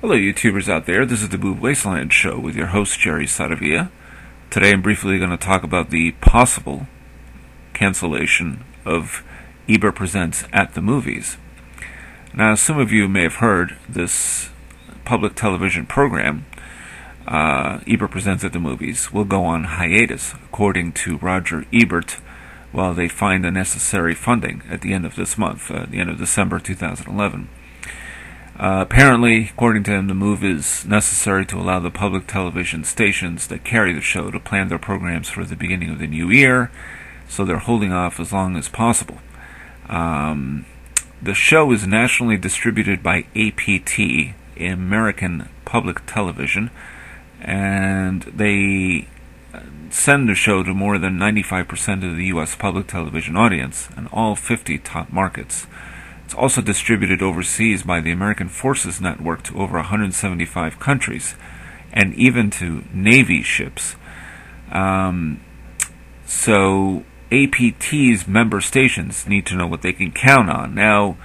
Hello YouTubers out there, this is The-Boob-Wasteland-Show with your host Jerry Saravia. Today I'm briefly going to talk about the possible cancellation of Ebert-Presents-At-the-Movies. Now some of you may have heard this public television program, Ebert-Presents-At-the-Movies, will go on hiatus according to Roger-Ebert while they find the necessary funding at the end of this month, the end of December 2011. Apparently, according to him, the move is necessary to allow the public television stations that carry the show to plan their programs for the beginning of the new year, so they're holding off as long as possible. The show is nationally distributed by APT, American Public Television, and they send the show to more than 95% of the U.S. public television audience in all 50 top markets. It's also distributed overseas by the American Forces Network to over 175 countries, and even to Navy ships. So APT's member stations need to know what they can count on. Now,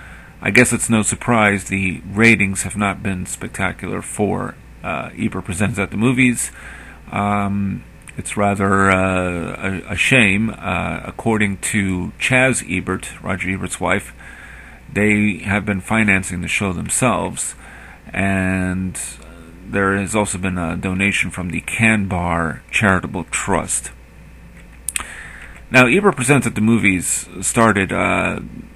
I guess it's no surprise the ratings have not been spectacular for Ebert-Presents-At-the-Movies. It's rather a shame. According to Chaz-Ebert, Roger-Ebert's wife, they have been financing the show themselves, and there has also been a donation from the Can Bar Charitable Trust. Now, Ebert-Presents-At-the-Movies started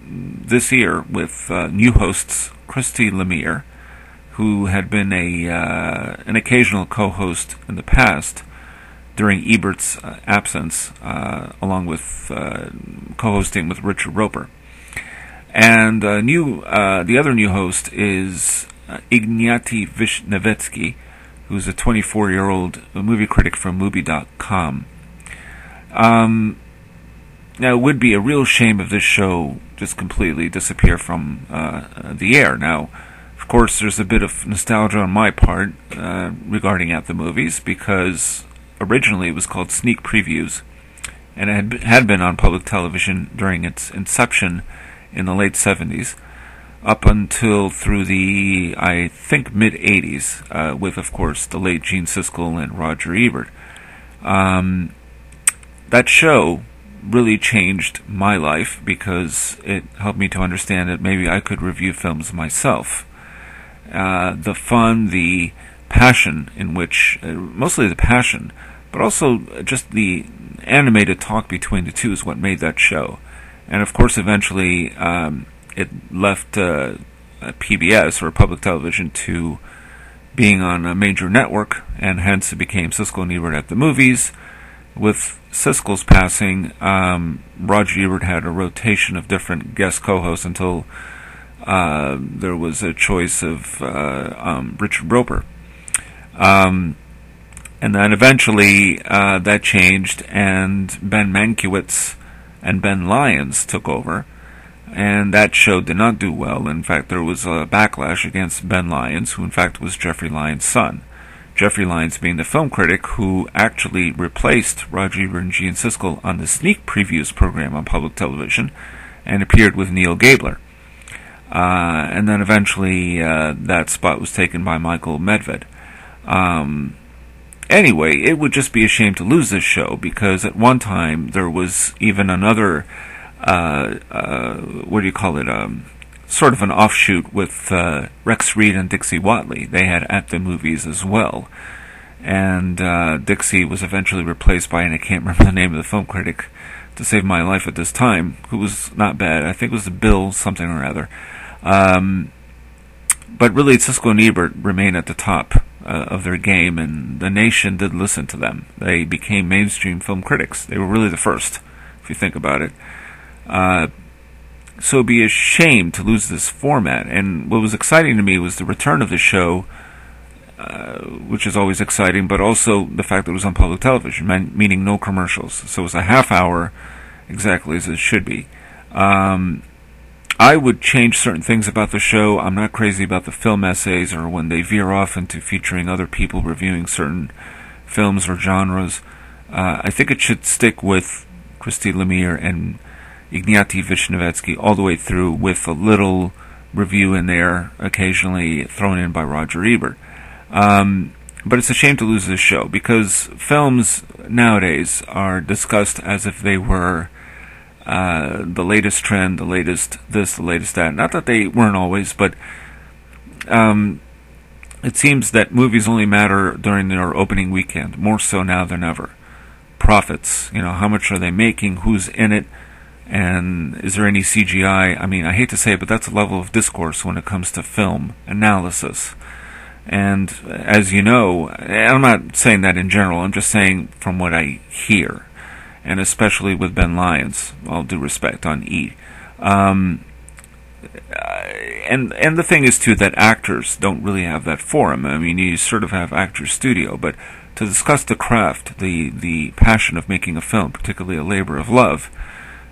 this year with new hosts Christy-Lemire, who had been an occasional co-host in the past during Ebert's absence, along with co-hosting with Roger-Ebert. And the other new host is Ignatiy-Vishnevetsky, who's a 24-year-old movie critic from Movie.com. Now, it would be a real shame if this show just completely disappear from the air. Now, of course, there's a bit of nostalgia on my part regarding At the Movies, because originally it was called Sneak Previews, and it had been on public television during its inception in the late 70s, up until through the, I think, mid-80s, with, of course, the late Gene-Skisle and Roger-Ebert. That show really changed my life because it helped me to understand that maybe I could review films myself. The fun, the passion in which, mostly the passion, but also just the animated talk between the two is what made that show. And of course, eventually, it left PBS, or public television, to being on a major network, and hence it became Skisle and Ebert at the Movies. With Skisle's passing, Roger-Ebert had a rotation of different guest co-hosts until there was a choice of Roger-Ebert. And then eventually that changed, and Ben-Mankiewicz and Ben-Lyons took over, and that show did not do well. In fact, there was a backlash against Ben-Lyons, who in fact was Jeffrey-Lyons' son. Jeffrey-Lyons being the film critic who actually replaced Roger-Ebert and Gene-Skisle on the Sneak Previews program on public television, and appeared with Neil Gabler. And then eventually that spot was taken by Michael Medved. Anyway, it would just be a shame to lose this show, because at one time there was even another, sort of an offshoot with Rex Reed and Dixie Watley. They had At the Movies as well. And Dixie was eventually replaced by, and I can't remember the name of the film critic to save my life at this time, who was not bad. I think it was Bill something or other. But really, Skisle and Ebert remain at the top of their game, and the nation did listen to them. They became mainstream film critics. They were really the first, if you think about it. So it'd be a shame to lose this format. And what was exciting to me was the return of the show, which is always exciting, but also the fact that it was on public television, meaning no commercials. So it was a half hour, exactly as it should be. I would change certain things about the show. I'm not crazy about the film essays, or when they veer off into featuring other people reviewing certain films or genres. I think it should stick with Christy-Lemire and Ignatiy-Vishnevetsky all the way through, with a little review in there, occasionally thrown in by Roger-Ebert. But it's a shame to lose this show, because films nowadays are discussed as if they were the latest trend, the latest this, the latest that. Not that they weren't always, but it seems that movies only matter during their opening weekend, more so now than ever. Profits, how much are they making, who's in it, and is there any CGI? I mean, I hate to say it, but that's a level of discourse when it comes to film analysis. And as you know, I'm not saying that in general, I'm just saying from what I hear, and especially with Ben-Lyons, all due respect, on E! And the thing is, too, that actors don't really have that forum. I mean, you sort of have Actors Studio, but to discuss the craft, the passion of making a film, particularly a labor of love,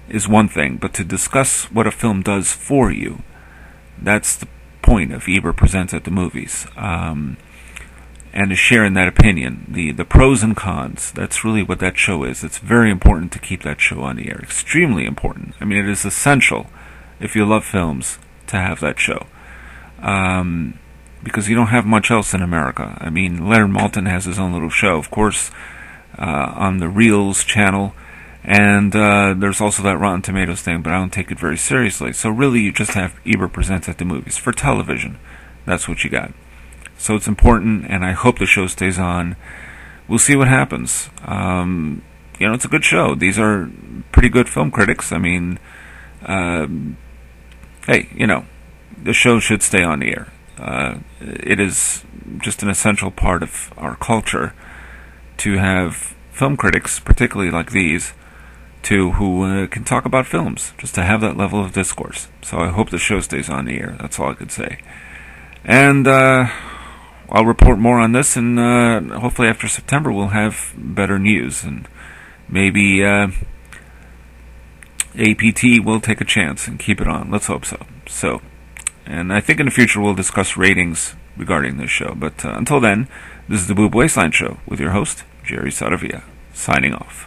is one thing. But to discuss what a film does for you, that's the point of Ebert-Presents-At-the-Movies. And to share in that opinion, the pros and cons, that's really what that show is. It's very important to keep that show on the air. Extremely important. I mean, it is essential, if you love films, to have that show. Because you don't have much else in America. I mean, Leonard Maltin has his own little show, of course, on the Reels channel, and there's also that Rotten Tomatoes thing, but I don't take it very seriously. So really, you just have Ebert-Presents-At-the-Movies. For television, that's what you got. So it's important, and I hope the show stays on. We'll see what happens. It's a good show. These are pretty good film critics. I mean, hey, the show should stay on the air. It is just an essential part of our culture to have film critics, particularly like these, who can talk about films, just to have that level of discourse. So I hope the show stays on the air. That's all I could say. And I'll report more on this, and hopefully after September we'll have better news, and maybe APT will take a chance and keep it on. Let's hope so. And I think in the future we'll discuss ratings regarding this show. But until then, this is the Boob-Wasteland-Show with your host, Jerry Saravia, signing off.